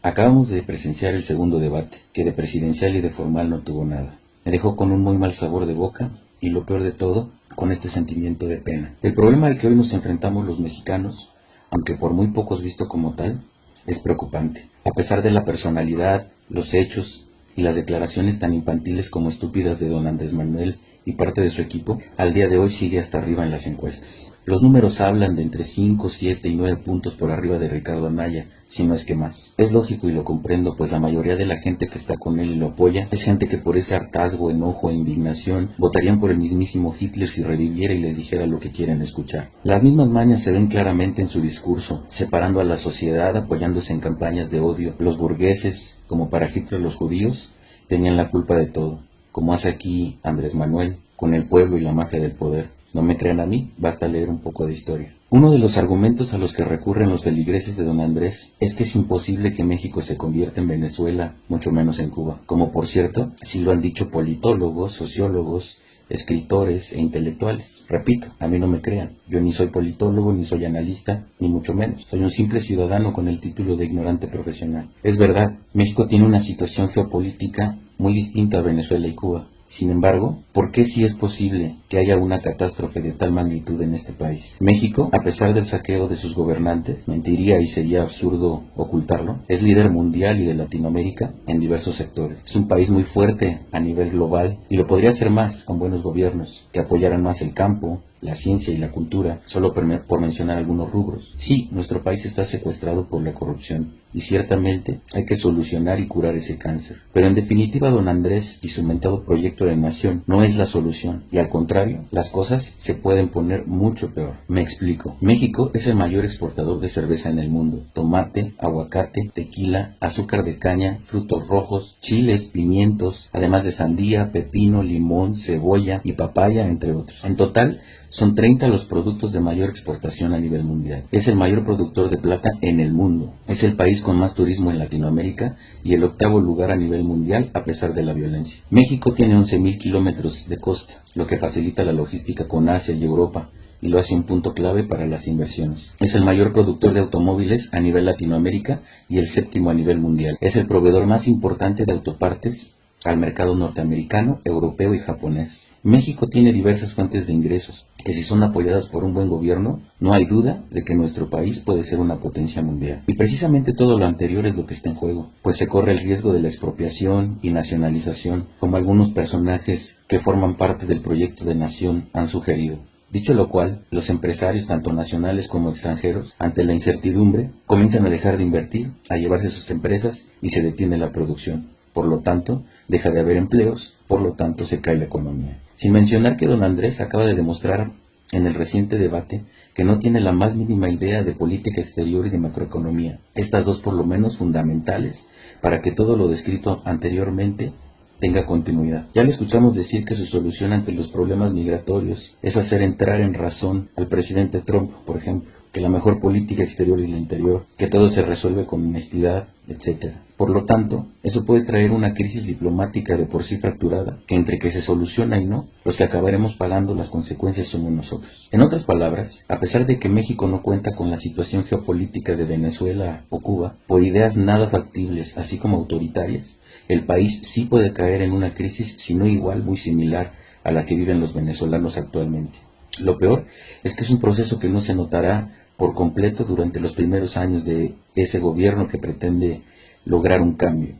Acabamos de presenciar el segundo debate, que de presidencial y de formal no tuvo nada. Me dejó con un muy mal sabor de boca y lo peor de todo, con este sentimiento de pena. El problema al que hoy nos enfrentamos los mexicanos, aunque por muy pocos visto como tal, es preocupante. A pesar de la personalidad, los hechos y las declaraciones tan infantiles como estúpidas de don Andrés Manuel y parte de su equipo, al día de hoy sigue hasta arriba en las encuestas. Los números hablan de entre 5, 7 y 9 puntos por arriba de Ricardo Anaya, si no es que más. Es lógico y lo comprendo, pues la mayoría de la gente que está con él y lo apoya es gente que por ese hartazgo, enojo e indignación votarían por el mismísimo Hitler si reviviera y les dijera lo que quieren escuchar. Las mismas mañas se ven claramente en su discurso, separando a la sociedad, apoyándose en campañas de odio. Los burgueses, como para Hitler los judíos, tenían la culpa de todo, como hace aquí Andrés Manuel, con el pueblo y la mafia del poder. No me crean a mí, basta leer un poco de historia. Uno de los argumentos a los que recurren los feligreses de don Andrés es que es imposible que México se convierta en Venezuela, mucho menos en Cuba. Como por cierto, sí lo han dicho politólogos, sociólogos, escritores e intelectuales. Repito, a mí no me crean. Yo ni soy politólogo, ni soy analista, ni mucho menos. Soy un simple ciudadano con el título de ignorante profesional. Es verdad, México tiene una situación geopolítica muy distinta a Venezuela y Cuba. Sin embargo, ¿por qué sí es posible que haya una catástrofe de tal magnitud en este país? México, a pesar del saqueo de sus gobernantes, mentiría y sería absurdo ocultarlo, es líder mundial y de Latinoamérica en diversos sectores. Es un país muy fuerte a nivel global y lo podría hacer más con buenos gobiernos, que apoyaran más el campo, la ciencia y la cultura, solo por mencionar algunos rubros. Sí, nuestro país está secuestrado por la corrupción y ciertamente hay que solucionar y curar ese cáncer. Pero en definitiva, don Andrés y su mentado proyecto de nación no es la solución y al contrario, las cosas se pueden poner mucho peor. Me explico. México es el mayor exportador de cerveza en el mundo. Tomate, aguacate, tequila, azúcar de caña, frutos rojos, chiles, pimientos, además de sandía, pepino, limón, cebolla y papaya, entre otros. En total, son 30 los productos de mayor exportación a nivel mundial. Es el mayor productor de plata en el mundo. Es el país con más turismo en Latinoamérica y el octavo lugar a nivel mundial a pesar de la violencia. México tiene 11.000 kilómetros de costa, lo que facilita la logística con Asia y Europa y lo hace un punto clave para las inversiones. Es el mayor productor de automóviles a nivel Latinoamérica y el séptimo a nivel mundial. Es el proveedor más importante de autopartes al mercado norteamericano, europeo y japonés. México tiene diversas fuentes de ingresos, que si son apoyadas por un buen gobierno, no hay duda de que nuestro país puede ser una potencia mundial. Y precisamente todo lo anterior es lo que está en juego, pues se corre el riesgo de la expropiación y nacionalización, como algunos personajes que forman parte del proyecto de nación han sugerido. Dicho lo cual, los empresarios, tanto nacionales como extranjeros, ante la incertidumbre, comienzan a dejar de invertir, a llevarse sus empresas y se detiene la producción. Por lo tanto, deja de haber empleos, por lo tanto se cae la economía. Sin mencionar que don Andrés acaba de demostrar en el reciente debate que no tiene la más mínima idea de política exterior y de macroeconomía, estas dos por lo menos fundamentales para que todo lo descrito anteriormente tenga continuidad. Ya le escuchamos decir que su solución ante los problemas migratorios es hacer entrar en razón al presidente Trump, por ejemplo, que la mejor política exterior es la interior, que todo se resuelve con honestidad, etc. Por lo tanto, eso puede traer una crisis diplomática de por sí fracturada, que entre que se soluciona y no, los que acabaremos pagando las consecuencias somos nosotros. En otras palabras, a pesar de que México no cuenta con la situación geopolítica de Venezuela o Cuba, por ideas nada factibles, así como autoritarias, el país sí puede caer en una crisis, si no igual, muy similar a la que viven los venezolanos actualmente. Lo peor es que es un proceso que no se notará por completo durante los primeros años de ese gobierno que pretende lograr un cambio.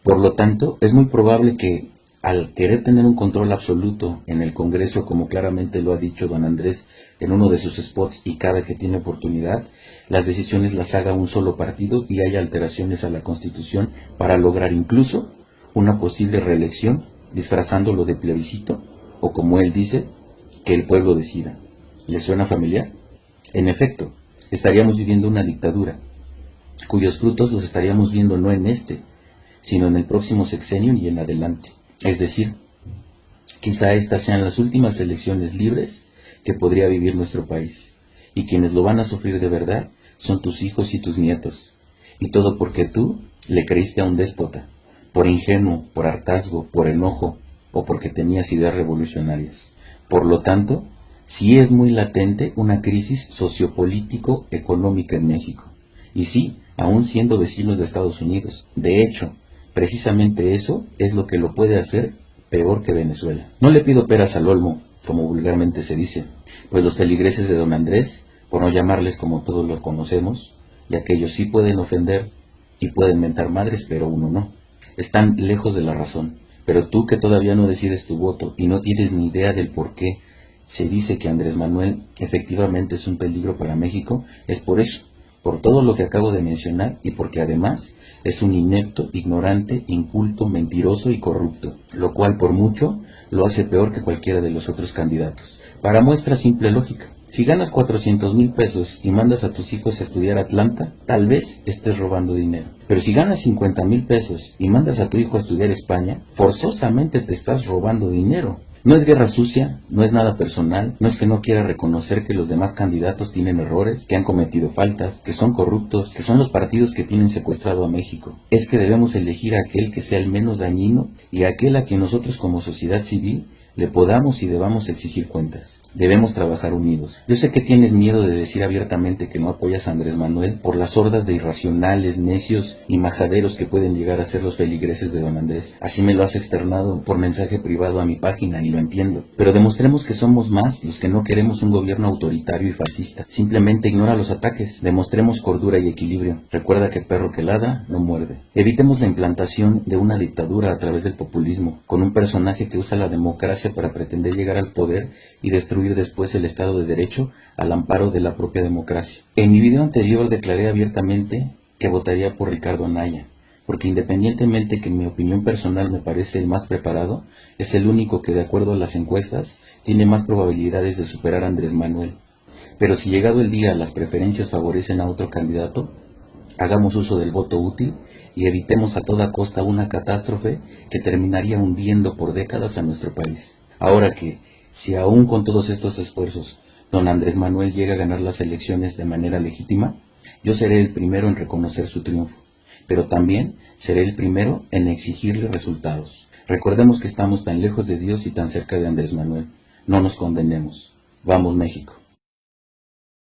Por lo tanto, es muy probable que al querer tener un control absoluto en el Congreso, como claramente lo ha dicho don Andrés en uno de sus spots y cada que tiene oportunidad, las decisiones las haga un solo partido y haya alteraciones a la Constitución para lograr incluso una posible reelección, disfrazándolo de plebiscito o, como él dice, que el pueblo decida. ¿Le suena familiar? En efecto, estaríamos viviendo una dictadura, cuyos frutos los estaríamos viendo no en este, sino en el próximo sexenio y en adelante. Es decir, quizá estas sean las últimas elecciones libres que podría vivir nuestro país, y quienes lo van a sufrir de verdad son tus hijos y tus nietos, y todo porque tú le creíste a un déspota, por ingenuo, por hartazgo, por enojo, o porque tenías ideas revolucionarias. Por lo tanto, sí es muy latente una crisis sociopolítico-económica en México. Y sí, aún siendo vecinos de Estados Unidos. De hecho, precisamente eso es lo que lo puede hacer peor que Venezuela. No le pido peras al olmo, como vulgarmente se dice, pues los feligreses de don Andrés, por no llamarles como todos lo conocemos, ya que ellos sí pueden ofender y pueden mentar madres, pero uno no, están lejos de la razón. Pero tú que todavía no decides tu voto y no tienes ni idea del por qué se dice que Andrés Manuel efectivamente es un peligro para México, es por eso, por todo lo que acabo de mencionar y porque además es un inepto, ignorante, inculto, mentiroso y corrupto, lo cual por mucho lo hace peor que cualquiera de los otros candidatos. Para muestra simple lógica, si ganas 400,000 pesos y mandas a tus hijos a estudiar a Atlanta, tal vez estés robando dinero. Pero si ganas 50,000 pesos y mandas a tu hijo a estudiar a España, forzosamente te estás robando dinero. No es guerra sucia, no es nada personal, no es que no quiera reconocer que los demás candidatos tienen errores, que han cometido faltas, que son corruptos, que son los partidos que tienen secuestrado a México. Es que debemos elegir a aquel que sea el menos dañino y a aquel a quien nosotros como sociedad civil le podamos y debamos exigir cuentas. Debemos trabajar unidos. Yo sé que tienes miedo de decir abiertamente que no apoyas a Andrés Manuel por las hordas de irracionales, necios y majaderos que pueden llegar a ser los feligreses de don Andrés. Así me lo has externado por mensaje privado a mi página y lo entiendo. Pero demostremos que somos más los que no queremos un gobierno autoritario y fascista. Simplemente ignora los ataques. Demostremos cordura y equilibrio. Recuerda que perro que ladra no muerde. Evitemos la implantación de una dictadura a través del populismo, con un personaje que usa la democracia para pretender llegar al poder y destruir después el Estado de Derecho al amparo de la propia democracia. En mi video anterior declaré abiertamente que votaría por Ricardo Anaya, porque independientemente que en mi opinión personal me parece el más preparado, es el único que de acuerdo a las encuestas tiene más probabilidades de superar a Andrés Manuel. Pero si llegado el día las preferencias favorecen a otro candidato, hagamos uso del voto útil y evitemos a toda costa una catástrofe que terminaría hundiendo por décadas a nuestro país. Ahora que, si aún con todos estos esfuerzos, don Andrés Manuel llega a ganar las elecciones de manera legítima, yo seré el primero en reconocer su triunfo, pero también seré el primero en exigirle resultados. Recordemos que estamos tan lejos de Dios y tan cerca de Andrés Manuel. No nos condenemos. Vamos, México.